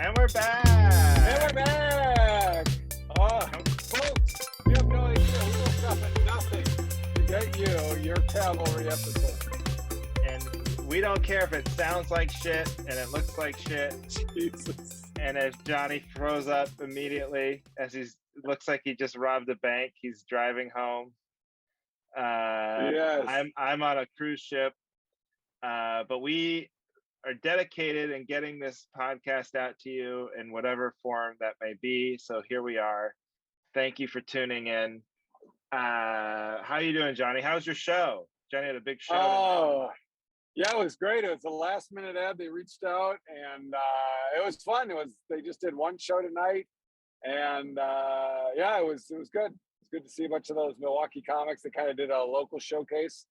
And we're back. And we're back. Folks, you have no idea. We woke up at nothing to get you your Cavalry episode. And we don't care if it sounds like shit and it looks like shit. Jesus. And if Johnny throws up immediately as looks like he just robbed a bank, he's driving home. Yes. I'm on a cruise ship, but we are dedicated in getting this podcast out to you in whatever form that may be. So here we are. Thank you for tuning in. How are you doing, Johnny? How's your show? Johnny had a big show. Oh, yeah, it was great. It was a last minute ad. They reached out and it was fun. They just did one show tonight, and yeah, it was good. It's good to see a bunch of those Milwaukee comics. They kind of did a local showcase.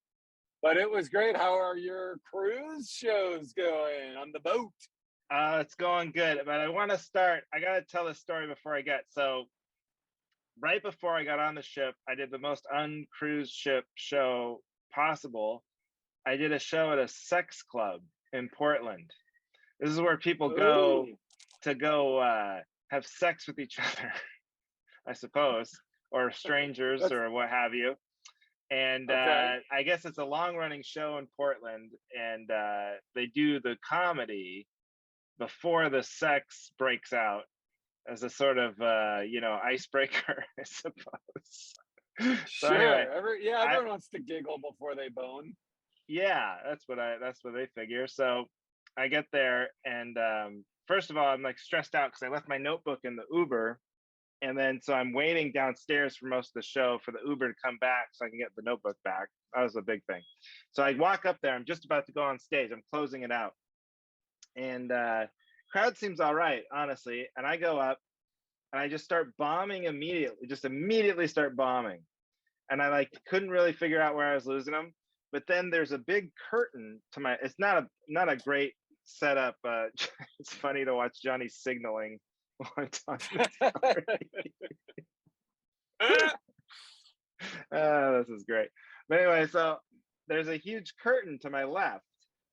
But it was great. How are your cruise shows going on the boat? It's going good, but I want to start. I got to tell this story before I get. So right before I got on the ship, I did the most uncruise ship show possible. I did a show at a sex club in Portland. This is where people go to have sex with each other, I suppose, or strangers or what have you. And okay. I guess it's a long-running show in Portland, and they do the comedy before the sex breaks out as a sort of icebreaker, I suppose. Sure. So anyway, everyone wants to giggle before they bone. Yeah, that's what they figure. So I get there, and first of all, I'm like stressed out because I left my notebook in the Uber. And then, so I'm waiting downstairs for most of the show for the Uber to come back so I can get the notebook back. That was a big thing. So I walk up there. I'm just about to go on stage. I'm closing it out. And crowd seems all right, honestly. And I go up and I just start bombing immediately, start bombing. And I couldn't really figure out where I was losing them. But then there's a big curtain to my, it's not a great setup. It's funny to watch Johnny signaling. This is great. But anyway, so there's a huge curtain to my left,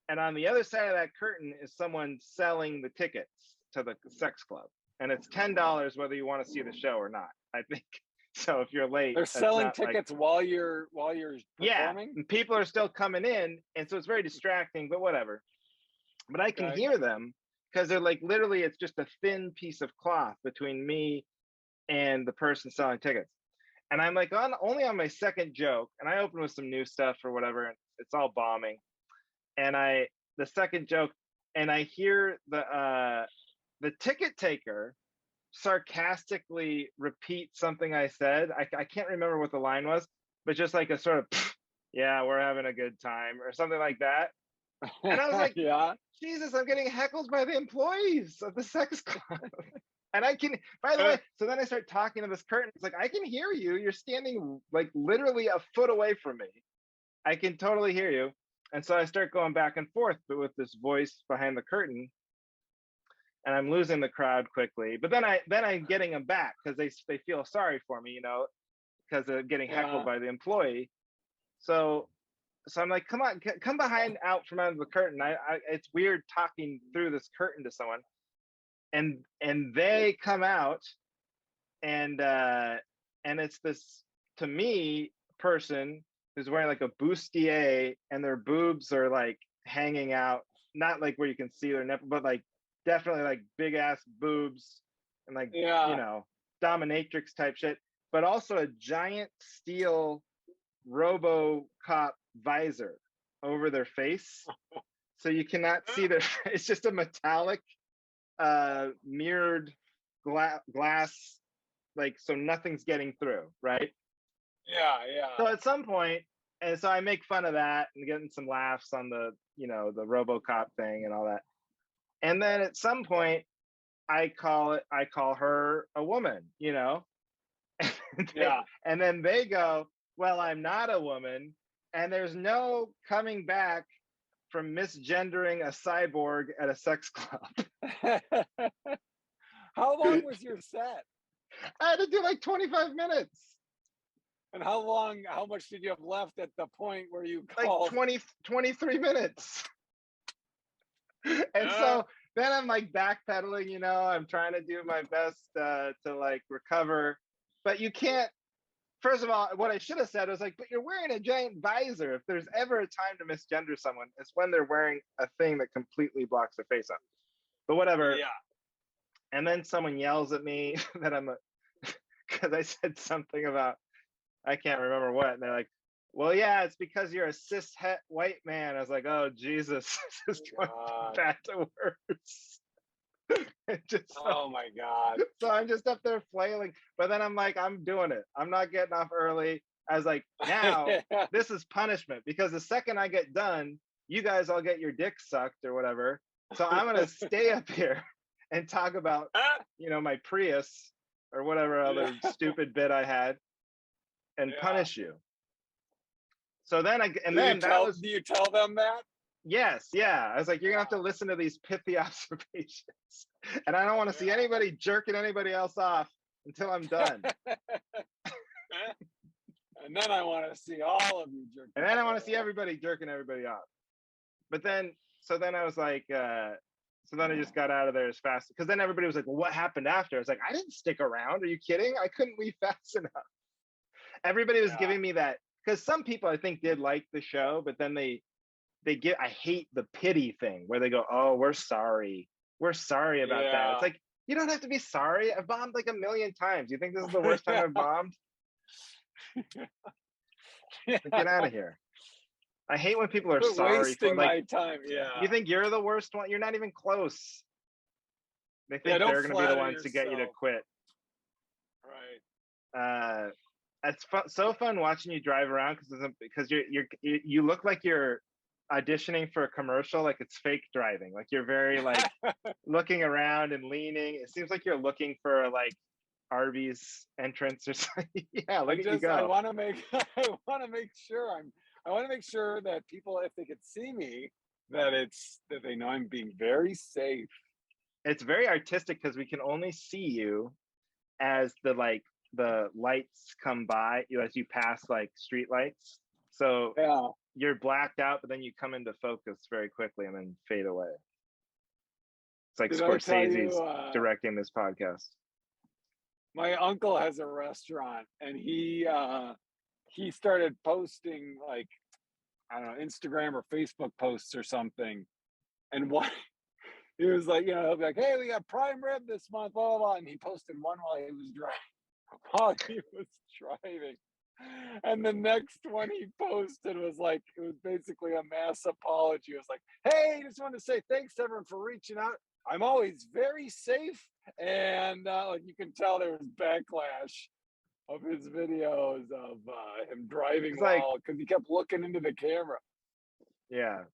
and on the other side of that curtain is someone selling the tickets to the sex club, and it's $10 whether you want to see the show or not, I think. So if you're late, they're selling tickets while you're performing. Yeah, and people are still coming in, and so it's very distracting, but whatever. But I can hear them because they're literally, it's just a thin piece of cloth between me and the person selling tickets. And I'm only on my second joke, and I open with some new stuff or whatever, and it's all bombing. And the second joke, and I hear the ticket taker sarcastically repeat something I said. I can't remember what the line was, but just like a sort of, yeah, we're having a good time or something like that. And I was like, yeah. Jesus, I'm getting heckled by the employees of the sex club. And I can, by the way, so then I start talking to this curtain. It's I can hear you. You're standing literally a foot away from me. I can totally hear you. And so I start going back and forth, but with this voice behind the curtain. And I'm losing the crowd quickly. But then I'm getting them back because they feel sorry for me, because of getting heckled by the employee. So I'm like, come on, come out from under the curtain. It's weird talking through this curtain to someone, and they come out, and it's this, to me, person who's wearing a bustier, and their boobs are hanging out, not where you can see their nipple, but definitely big ass boobs and dominatrix type shit, but also a giant steel RoboCop visor over their face, so you cannot see their face. It's just a metallic mirrored glass, so nothing's getting through, right? Yeah. So at some point, and so I make fun of that and getting some laughs on the the RoboCop thing and all that, and then at some point I call her a woman, and then they go, well, I'm not a woman. And there's no coming back from misgendering a cyborg at a sex club. How long was your set? I had to do 25 minutes. And how much did you have left at the point where you called? 23 minutes. And so then I'm like backpedaling, I'm trying to do my best to like recover, but you can't. First of all, what I should have said was like, but you're wearing a giant visor. If there's ever a time to misgender someone, it's when they're wearing a thing that completely blocks their face up. But whatever. Yeah. And then someone yells at me that I'm because I said something about, I can't remember what. And they're like, well, yeah, it's because you're a cis het white man. I was like, oh, Jesus, this is going from bad to worse. Oh my God. So I'm just up there flailing. But then I'm like, I'm doing it. I'm not getting off early. I was like, now this is punishment, because the second I get done, you guys all get your dick sucked or whatever. So I'm going to stay up here and talk about, my Prius or whatever other stupid bit I had and punish you. So then do you tell them that? Yes, yeah. I was like, you're gonna have to listen to these pithy observations. And I don't want to see anybody jerking anybody else off until I'm done. And then I want to see all of you jerking. And then I want to see everybody jerking everybody off. But then I was like, so then I just got out of there as fast, because then everybody was like, well, what happened after? I was like, I didn't stick around. Are you kidding? I couldn't leave fast enough. Everybody was giving me that, because some people I think did like the show, but then I hate the pity thing where they go, oh, we're sorry about that. It's like, you don't have to be sorry. I've bombed like 1 million times. You think this is the worst time I've bombed? Get out of here. I hate when people are sorry wasting my time. You think you're the worst one? You're not even close. They think they're going to be the ones to get you to quit. Right. It's so fun watching you drive around, because you look like you're auditioning for a commercial, like it's fake driving. Like you're very like looking around and leaning. It seems like you're looking for like Arby's entrance or something. Yeah, look at you go. I want to make sure that people, if they could see me, that they know I'm being very safe. It's very artistic, because we can only see you as the lights come by, as you pass like street lights. So you're blacked out, but then you come into focus very quickly and then fade away. It's like Scorsese's directing this podcast. My uncle has a restaurant, and he started posting like, I don't know, Instagram or Facebook posts or something. And what he was like, he'll be like, hey, we got prime rib this month, blah, blah, blah. And he posted one while he was driving. And the next one he posted was like, it was basically a mass apology. It was like, hey, just wanted to say thanks to everyone for reaching out. I'm always very safe. And you can tell there was backlash of his videos of him driving well, because he kept looking into the camera. Yeah.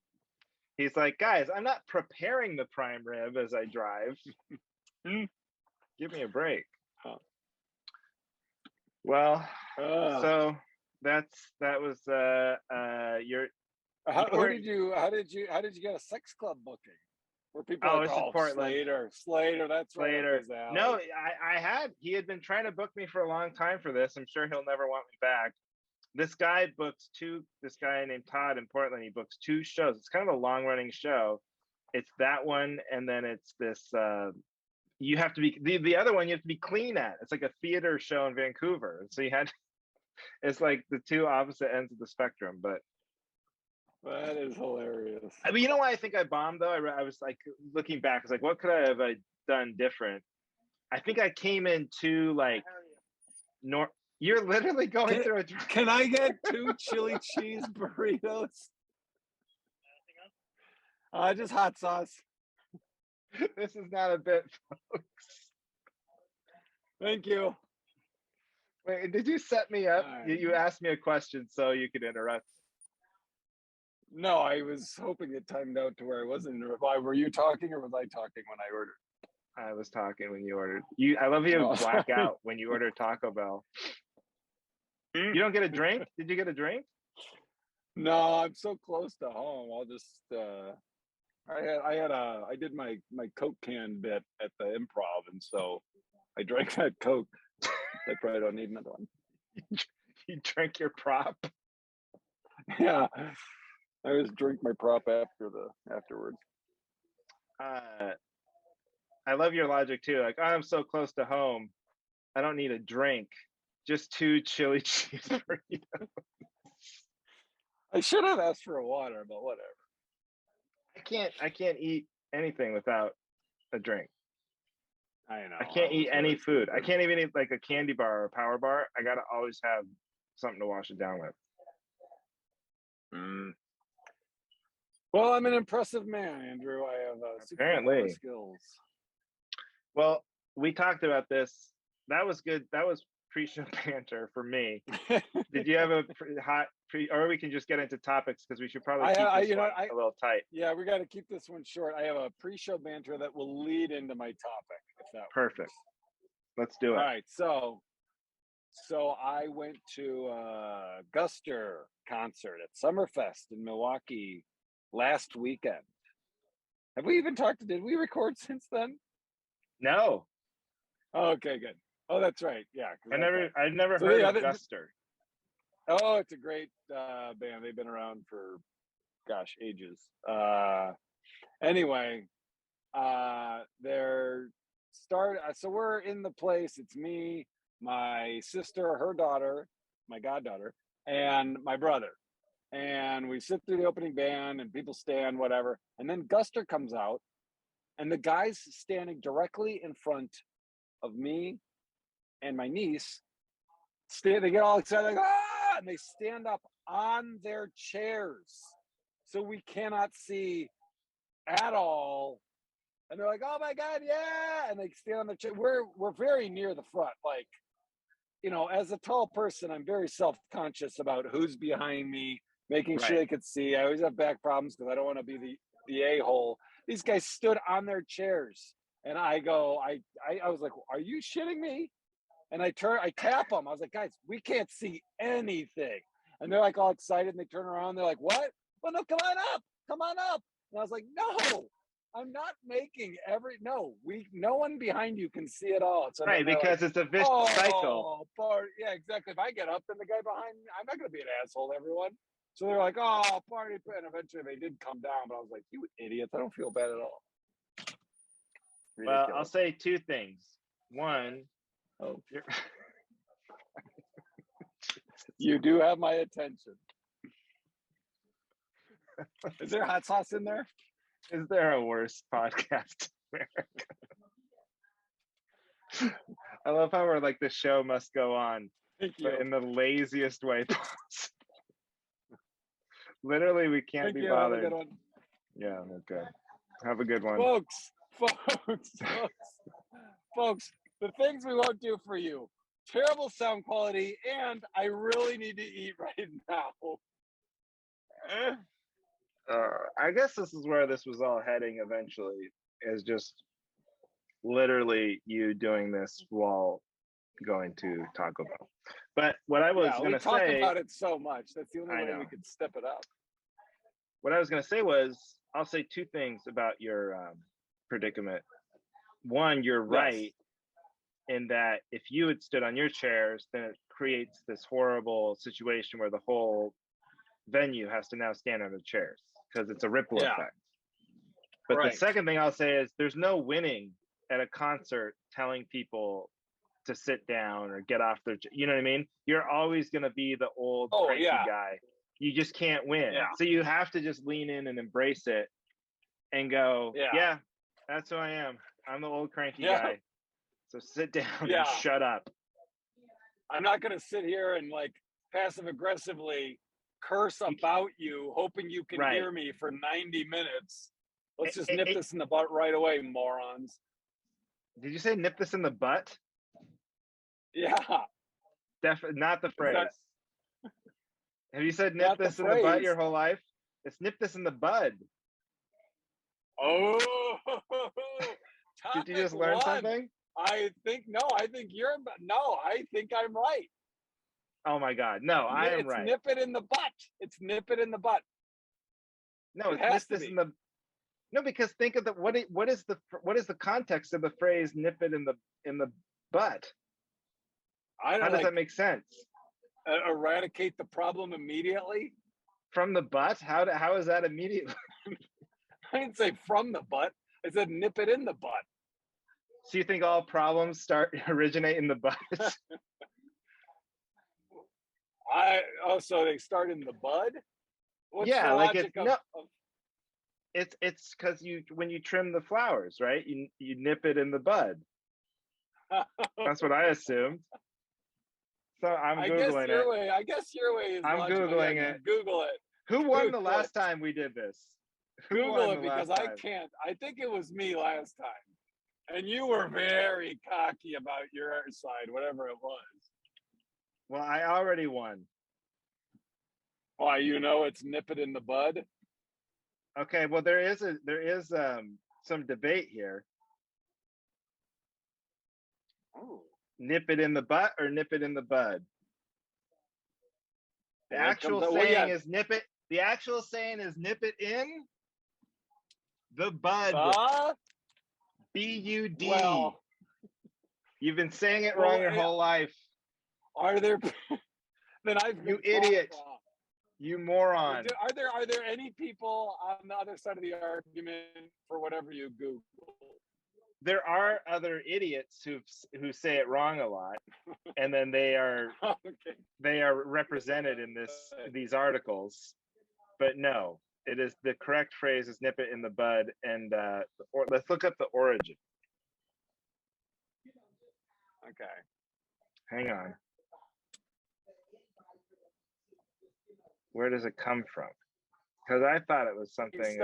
He's like, guys, I'm not preparing the prime rib as I drive. Give me a break. Well, so that was your. How did you get a sex club booking? Where people are like, Slater, that's Slater. Right. No, he had been trying to book me for a long time for this. I'm sure he'll never want me back. This guy named Todd in Portland, he books 2 shows. It's kind of a long running show. It's that one, and then it's this you have to be the other one you have to be clean at. It's like a theater show in Vancouver. So it's like the 2 opposite ends of the spectrum, but that is hilarious. I mean, you know why I think I bombed though? I was like looking back, I was like, what could I have done different? I think I came in too like you're literally going through a. Can I get 2 chili cheese burritos? Just hot sauce. This is not a bit, folks. Thank you. Wait, did you set me up? You asked me a question so you could interrupt. No, I was hoping it timed out to where I wasn't. Were you talking or was I talking when I ordered? I was talking when you ordered. I love you black out when you order Taco Bell. You don't get a drink? Did you get a drink? No, I'm so close to home. I'll just I did my Coke can bit at the Improv, and so I drank that Coke. I probably don't need another one. You drank your prop? Yeah. I always drink my prop afterwards. I love your logic too. Like, I'm so close to home, I don't need a drink. Just 2 chili cheese burritos. I should have asked for a water, but whatever. I can't eat anything without a drink. I know. I can't eat any food. I stupid. can't even eat like a candy bar or a power bar. I gotta always have something to wash it down with. Mm. Well, I'm an impressive man, Andrew. I have Apparently. skills. Well, we talked about this. That was good. That was pre-show banter for me. Did you have a hot pre, or we can just get into topics because we should probably keep this one a little tight. Yeah, we got to keep this one short. I have a pre-show banter that will lead into my topic. If that Perfect. Works. Let's do it. All right. So I went to a Guster concert at Summerfest in Milwaukee last weekend. Have we even talked? Did we record since then? No. Oh, okay, good. Oh, that's right. Yeah. I've never heard of Guster. Oh, it's a great band. They've been around for, gosh, ages. Anyway, so we're in the place. It's me, my sister, her daughter, my goddaughter, and my brother. And we sit through the opening band and people stand, whatever. And then Guster comes out, and the guy's standing directly in front of me and my niece. They get all excited, like, ah! And they stand up on their chairs. So we cannot see at all. And they're like, oh my God, yeah. And they stand on the chair. We're very near the front. Like, you know, as a tall person, I'm very self-conscious about who's behind me, making sure they could see. I always have back problems because I don't want to be the a-hole. These guys stood on their chairs. And I was like, are you shitting me? And I tap them. I was like, guys, we can't see anything. And they're like all excited and they turn around. They're like, what? Well, no, come on up. And I was like, no, I'm not making no one behind you can see it all. So right, because it's a vicious cycle. Yeah, exactly. If I get up, then the guy behind me, I'm not going to be an asshole to everyone. So they're like, oh, party. And eventually they did come down. But I was like, you idiots. I don't feel bad at all. Ridiculous. Well, I'll say 2 things. One, you do have my attention. Is there hot sauce in there? Is there a worse podcast in America? I love how we're like, the show must go on, but in the laziest way possible. Literally, we can't be bothered. Have a good one. Yeah, okay. Have a good one. Folks, the things we won't do for you. Terrible sound quality, and I really need to eat right now. I guess this is where this was all heading eventually, is just literally you doing this while going to Taco Bell. But what I was going to say... we talk about it so much. That's the only way we could step it up. What I was going to say was, I'll say 2 things about your predicament. One, you're right in that if you had stood on your chairs, then it creates this horrible situation where the whole venue has to now stand on the chairs because it's a ripple effect. But the second thing I'll say is there's no winning at a concert telling people to sit down or get off their, you know what I mean? You're always going to be the old cranky guy. You just can't win. So you have to just lean in and embrace it and go, yeah, that's who I am. I'm the old cranky guy. So sit down and shut up. I'm not going to sit here and like passive aggressively curse about you, hoping you can hear me for 90 minutes. Let's just nip this in the butt right away, morons. Did you say nip this in the butt? Yeah. Definitely not the phrase. Have you said nip this in the butt your whole life? It's nip this in the bud. Oh. Did you just learn something? I think I'm right. Oh my God. No, I am right. Nip it in the butt. It's nip it in the butt. No, it's nip this in the... No, because think of what is the context of the phrase nip it in the butt? How does that make sense? Eradicate the problem immediately? From the butt? How is that immediately? I didn't say from the butt. I said nip it in the butt. So you think all problems originate in the butt? So they start in the bud? What's the Yeah, like it's logic no, of it's because when you trim the flowers, right? You nip it in the bud. That's what I assumed. So I'm I guess googling it. your way. I guess your way is I'm logical. Yeah, googling it. Google it. Who won the Google it. last time we did this? Who Google won it the because last I time? can't. I think it was me last time, and you were very cocky about your side, whatever it was. Well, I already won. Why, you know, it's nip it in the bud. Okay, well there is some debate here. Oh, Nip it in the butt or nip it in the bud? The well, that comes actual out. Well, yeah. saying is nip it. The actual saying is nip it in the bud. B-U-D. Well, You've been saying it wrong your whole life. Are there? Then I've You been idiot. wrong. You moron. Are there any people on the other side of the argument for whatever you Google? There are other idiots who say it wrong a lot, and then they are Okay. they are represented in these articles. But no, it is the correct phrase is nip it in the bud. And let's look up the origin. Okay. Hang on. Where does it come from? Because I thought it was something.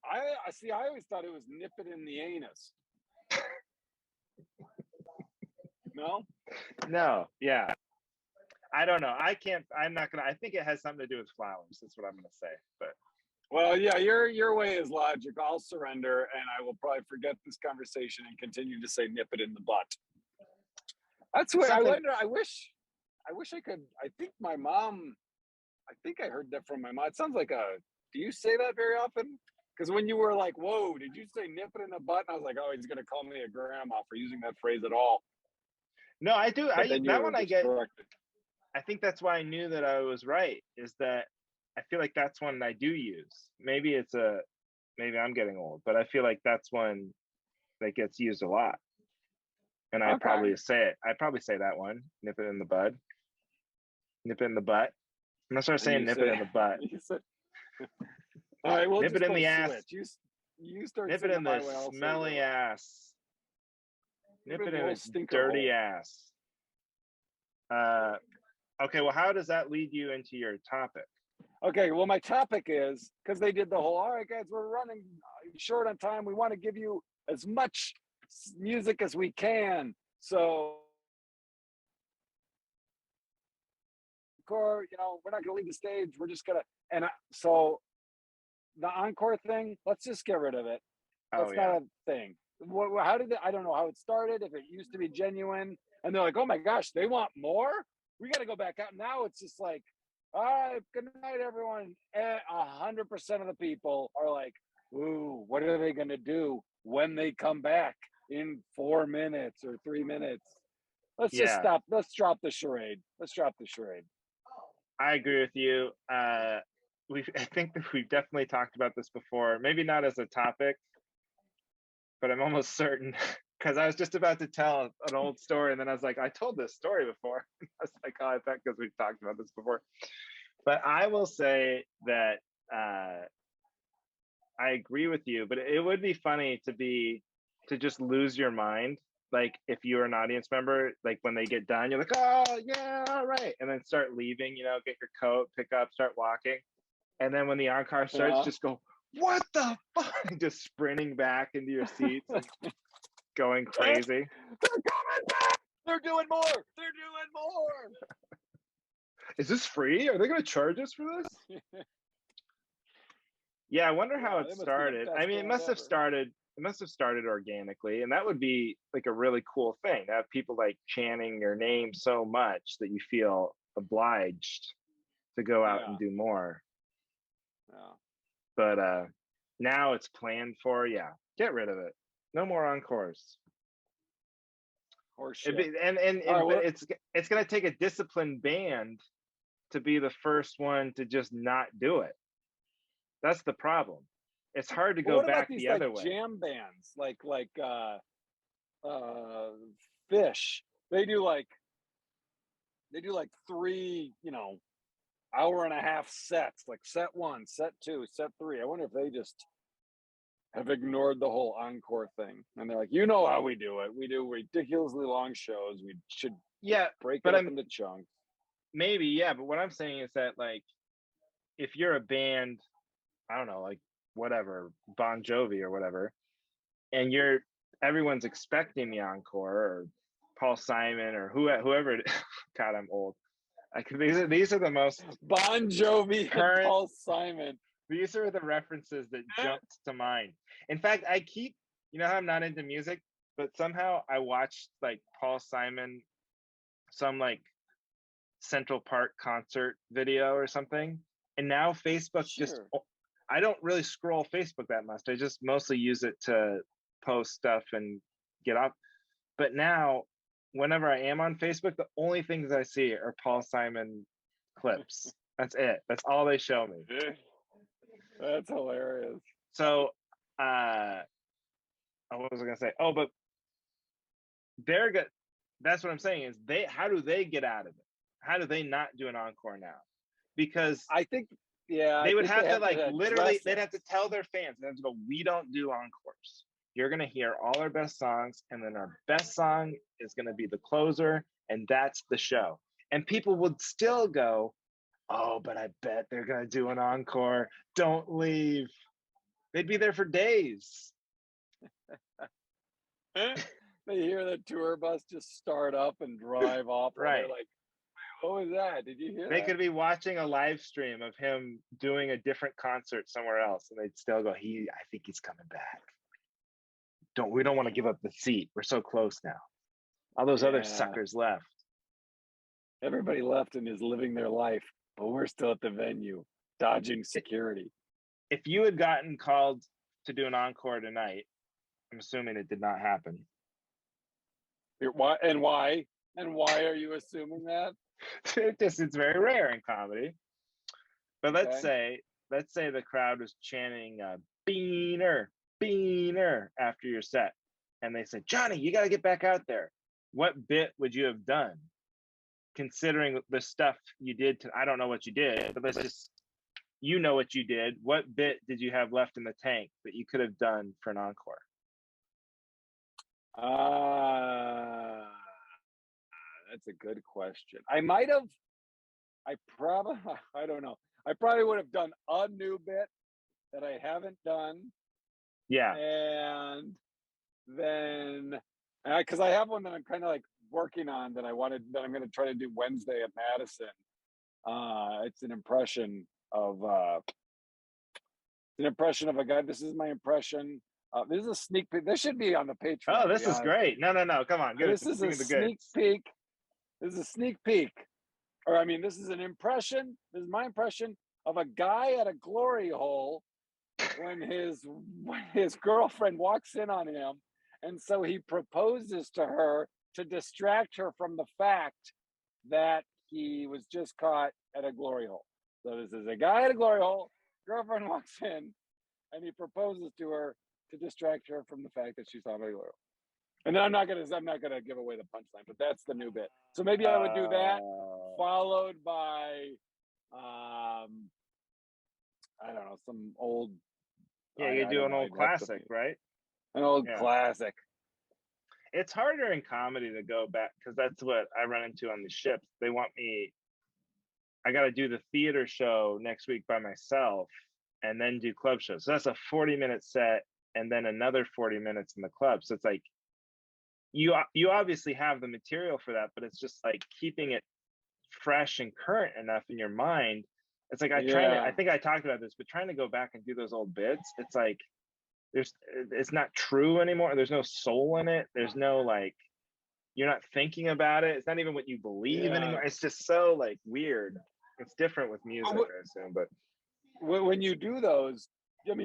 I see. I always thought it was nip it in the anus. No. No. Yeah. I don't know. I can't. I'm not gonna. I think it has something to do with flowers. That's what I'm gonna say. But well, yeah, your way is logic. I'll surrender, and I will probably forget this conversation and continue to say nip it in the butt. That's what I wonder. I wish I could. I think my mom. I think I heard that from my mom. It sounds like a. Do you say that very often? Because when you were like, "Whoa, did you say nip it in the butt?" And I was like, "Oh, he's gonna call me a grandma for using that phrase at all." No, I do. That one I get. Corrected. I think that's why I knew that I was right. Is that I feel like that's one I do use. Maybe I'm getting old, but I feel like that's one that gets used a lot. And I probably say it. I probably say that one. Nip it in the bud. Nip it in the butt. I'm gonna start saying nip it in the butt. All right, nip it in the ass. You start. Nip it in the smelly ass. Nip it in its dirty ass. Okay, well, how does that lead you into your topic? Okay, well, my topic is because they did the whole. All right, guys, we're running short on time. We want to give you as much music as we can. So, we're not going to leave the stage. We're just gonna so the encore thing. Let's just get rid of it. That's not a thing. How did it? I don't know how it started. If it used to be genuine, and they're like, "Oh my gosh, they want more. We got to go back out." Now it's just like, "All right, good night, everyone." 100% of the people are like, "Ooh, what are they going to do when they come back in 4 minutes or 3 minutes?" Let's just stop. Let's drop the charade. I agree with you. I think that we've definitely talked about this before. Maybe not as a topic, but I'm almost certain because I was just about to tell an old story, and then I was like, I told this story before. I was like, oh, I bet because we've talked about this before. But I will say that I agree with you, but it would be funny to just lose your mind. Like if you're an audience member, like when they get done, you're like, oh yeah, all right. And then start leaving, get your coat, pick up, start walking. And then when the encore starts, just go, what the fuck? Just sprinting back into your seats and going crazy. They're coming back. They're doing more. Is this free? Are they going to charge us for this? Yeah, I wonder how it started. I mean, it must have started organically, and that would be like a really cool thing to have people like chanting your name so much that you feel obliged to go out and do more. Yeah. But now it's planned for. Yeah, get rid of it. No more encores. Horseshit. But it's going to take a disciplined band to be the first one to just not do it. That's the problem. It's hard to But go what about back these the like other way. jam bands, like uh Fish? They do like 3, hour and a half sets, like set 1, set 2, set 3. I wonder if they just have ignored the whole encore thing, and they're like, how we do it. We do ridiculously long shows. We should Yeah, break but it up I'm into chunks. maybe, yeah, but what I'm saying is that, like, if you're a band, I don't know, like whatever, Bon Jovi or whatever, and everyone's expecting the encore, or Paul Simon, or whoever God, I'm old. These are the most Bon Jovi and current. Paul Simon. These are the references that jumped to mind. In fact, how I'm not into music, but somehow I watched like Paul Simon, some like Central Park concert video or something. And now Facebook Sure. I don't really scroll Facebook that much. I just mostly use it to post stuff and get up. But now, whenever I am on Facebook, the only things I see are Paul Simon clips. That's it. That's all they show me. That's hilarious. So, what was I gonna say? Oh, but they're good. That's what I'm saying is how do they get out of it? How do they not do an encore now? Because I think, yeah, they would think have to like literally, they'd have to tell their fans, they have to go, we don't do encores. You're gonna hear all our best songs, and then our best song is gonna be the closer, and that's the show. And people would still go, oh, but I bet they're gonna do an encore. Don't leave. They'd be there for days. They hear the tour bus just start up and drive off. Right. They're like, what was that? Did you hear They that? could be watching a live stream of him doing a different concert somewhere else, and they'd still go, I think he's coming back. We don't want to give up the seat. We're so close now. All those other suckers left. Everybody left and is living their life, but we're still at the venue, dodging security. If you had gotten called to do an encore tonight, I'm assuming it did not happen. Why? And why are you assuming that? It's very rare in comedy. But Okay. let's say the crowd was chanting "Beaner, Beaner" after your set, and they said, Johnny, you got to get back out there. What bit would you have done, considering the stuff you did? I don't know what you did, but let's just, what you did. What bit did you have left in the tank that you could have done for an encore? That's a good question. I don't know. I probably would have done a new bit that I haven't done. Yeah. And then, because I have one that I'm kind of like working on that I'm going to try to do Wednesday at Madison. It's an impression of a guy. This is my impression. This is a sneak peek. This should be on the Patreon. Oh, this is great. No. Come on. This is a sneak peek. This is a sneak peek. This is an impression. This is my impression of a guy at a glory hole when his girlfriend walks in on him. And so he proposes to her to distract her from the fact that he was just caught at a glory hole. So this is a guy at a glory hole. Girlfriend walks in, and he proposes to her to distract her from the fact that she's on a glory hole. And then I'm not gonna give away the punchline, but that's the new bit. So maybe I would do that, followed by I don't know, some old. Yeah, you do an old classic, right? An old classic. It's harder in comedy to go back, because that's what I run into on the ships. They want me. I got to do the theater show next week by myself, and then do club shows. So that's a 40-minute set, and then another 40 minutes in the club. So it's like, you obviously have the material for that, but it's just like keeping it fresh and current enough in your mind. It's like I think I talked about this, but trying to go back and do those old bits, it's like it's not true anymore. There's no soul in it. There's no, like, you're not thinking about it. It's not even what you believe anymore. It's just so like weird. It's different with music, I assume. But when you do those, do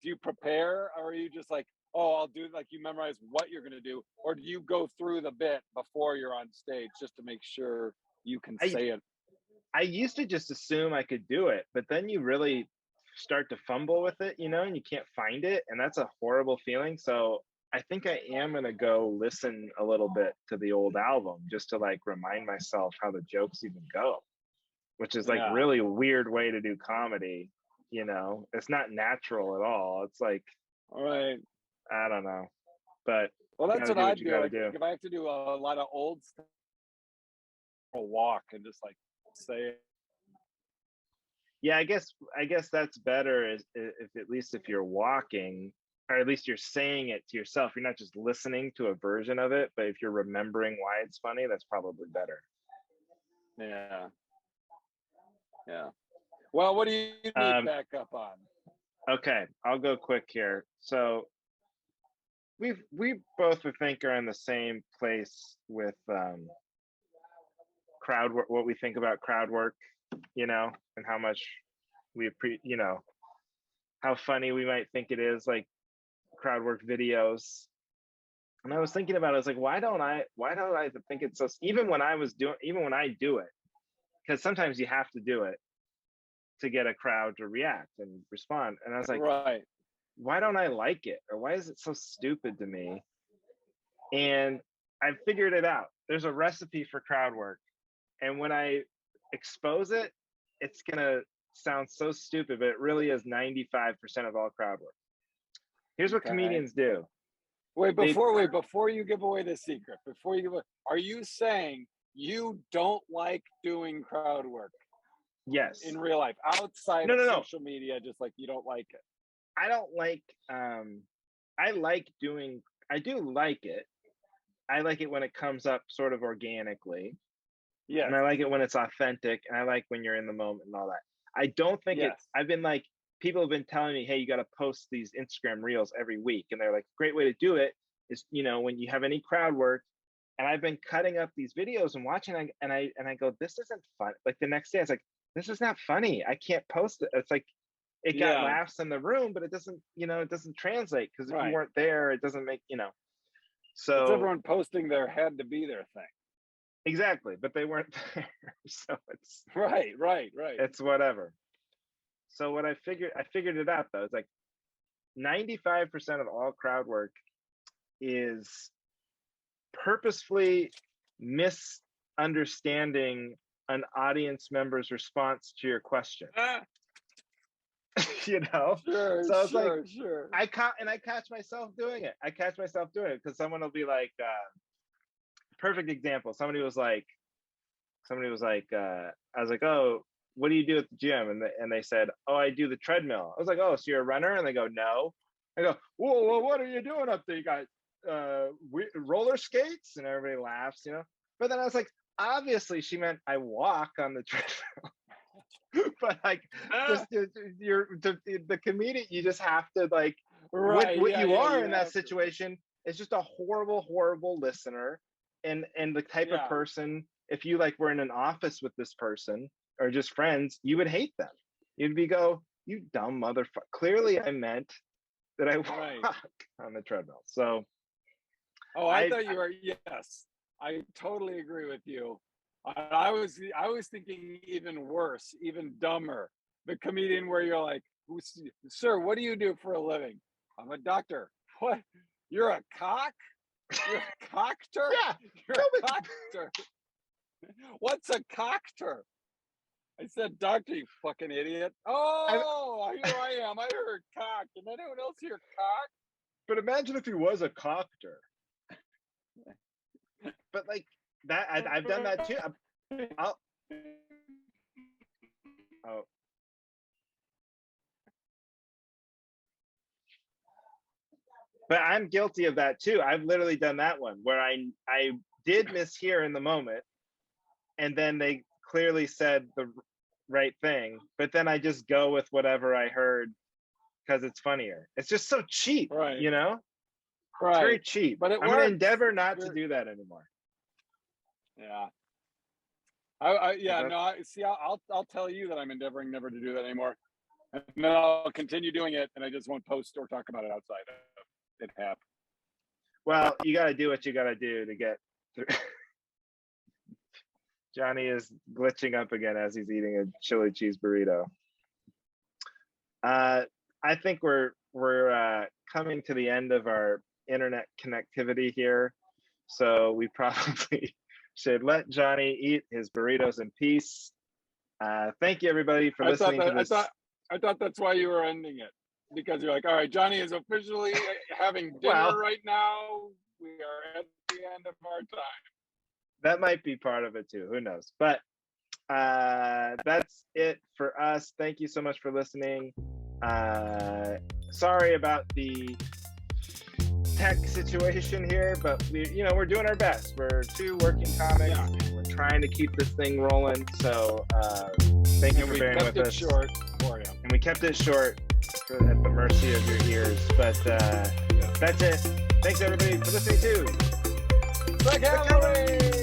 you prepare, or are you just like, oh, I'll do, like, you memorize what you're going to do, or do you go through the bit before you're on stage just to make sure you can say it? I used to just assume I could do it, but then you really start to fumble with it, you know, and you can't find it, and that's a horrible feeling. So I think I am gonna go listen a little bit to the old album just to like remind myself how the jokes even go, which is like Yeah. really a weird way to do comedy. You know, it's not natural at all. It's like, All right. I don't know, but Well, you that's gotta what do I what you do. gotta Like do. if I have to do a lot of old stuff, I'll walk and just like say it. Yeah, I guess that's better is if at least if you're walking, or at least you're saying it to yourself. You're not just listening to a version of it, but if you're remembering why it's funny, that's probably better. Yeah. Yeah. Well, what do you need back up on? Okay, I'll go quick here. So we both I think are in the same place with crowd work, what we think about crowd work, you know, and how much you know, how funny we might think it is, like crowd work videos. And I was thinking about it, I was like, why don't I think it's so, even when I do it, because sometimes you have to do it to get a crowd to react and respond. And I was like, Right. why don't I like it? Or why is it so stupid to me? And I figured it out. There's a recipe for crowd work. And when I expose it, it's gonna sound so stupid, but it really is 95% of all crowd work. Here's what Okay. comedians do. Wait, before you give away the secret, are you saying you don't like doing crowd work Yes. in real life outside No, of no, no. social media? Just like you don't like it. I don't like I do like it. I like it when it comes up sort of organically. Yes. And I like it when it's authentic, and I like when you're in the moment and all that. I don't think Yes. I've been like, people have been telling me, hey, you got to post these Instagram reels every week. And they're like, great way to do it is, you know, when you have any crowd work. And I've been cutting up these videos and watching, and I go, this isn't fun. Like the next day, I was like, this is not funny. I can't post it. It's like, it got Yeah. laughs in the room, but it doesn't, you know, it doesn't translate, because if you Right. weren't there, it doesn't make, you know. It's So everyone posting their had to be there thing. exactly, but they weren't there. So it's Right. it's whatever. So what I figured it out though. It's like 95% of all crowd work is purposefully misunderstanding an audience member's response to your question. You know? Sure. So it's Sure. like, Sure. I catch myself doing it. Because someone will be like, perfect example. Somebody was like, I was like, oh, what do you do at the gym? And they said, oh, I do the treadmill. I was like, oh, so you're a runner? And they go, no. I go, whoa, what are you doing up there? You got roller skates? And everybody laughs, you know. But then I was like, obviously she meant I walk on the treadmill. But like, just the comedian, you just have to like, Right. what Yeah, you yeah, are you in that have to. situation is just a horrible listener, and the type of Yeah. person, if you like were in an office with this person or just friends, you would hate them. You'd be go, you dumb motherfucker. Clearly I meant that I walk Right. on the treadmill. So Oh, I thought you were. Yes, I totally agree with you. I was thinking even worse, even dumber. The comedian where you're like, sir, what do you do for a living? I'm a doctor. What? You're a cock? You're a cockter? yeah, You're no, a cockter. What's a cockter? I said, doctor, you fucking idiot. Oh, here I am. I heard cock. Did anyone else hear cock? but imagine if he was a coctor. But like that, I've done that too. I'll, oh. But I'm guilty of that too. I've literally done that one where I did mishear in the moment, and then they clearly said the right thing, but then I just go with whatever I heard because it's funnier. It's just so cheap, Right. you know? Right. It's very cheap. But I'm gonna endeavor not to do that anymore. Yeah. See, I'll tell you that I'm endeavoring never to do that anymore, and then I'll continue doing it, and I just won't post or talk about it outside of it happen. Well, you got to do what you got to do to get through. Johnny is glitching up again as he's eating a chili cheese burrito. I think we're coming to the end of our internet connectivity here, so we probably should let Johnny eat his burritos in peace. Thank you, everybody, for listening to this. I thought that's why you were ending it, because you're like, all right, Johnny is officially having dinner right now. We are at the end of our time. That might be part of it too. Who knows? But that's it for us. Thank you so much for listening. Sorry about the tech situation here, but we're doing our best. We're two working comics. Yeah. And we're trying to keep this thing rolling. So thank you for bearing with us. Short for you. And we kept it short at the mercy of your ears. But that's it. Thanks everybody for listening to the Cavalry.